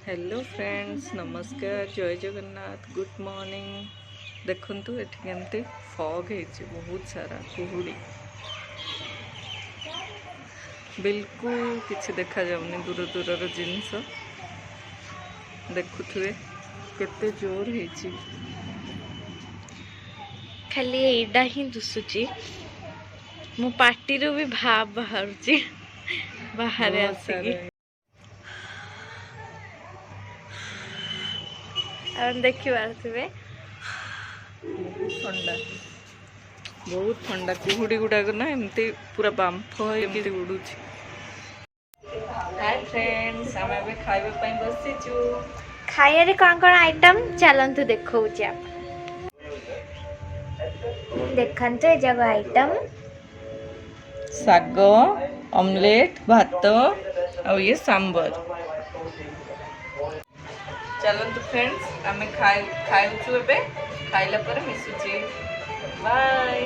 Hello friends, नमस्कार, जय Jagannath, good morning. देखंतु एठी केमती फॉग है, बहुत सारा कुहुड़ी, बिल्कुल किसी देखा जाउनी। दूर दूर जिनस देखुथुए केते जोर है, खाली एडा ही दुसुची मो पार्टी रो भी भाव बाहर बाहर आसिकी देखिए बहुत ठंडा कुहुड़ी गुड़ाक ना एमती पूरा बांफ एमती उड़ुची। हाय फ्रेंड्स, आम ए खाइबा पई बसिचु। खाइया रे कौन कौन आइटम चलंतु देखो आप देखंतु ए जगह आइटम साग, ऑमलेट, भात और ये सांबर। चलंतु फ्रेंड्स, आम खाइछु एबे, खाइला पर मिसुची। बाय।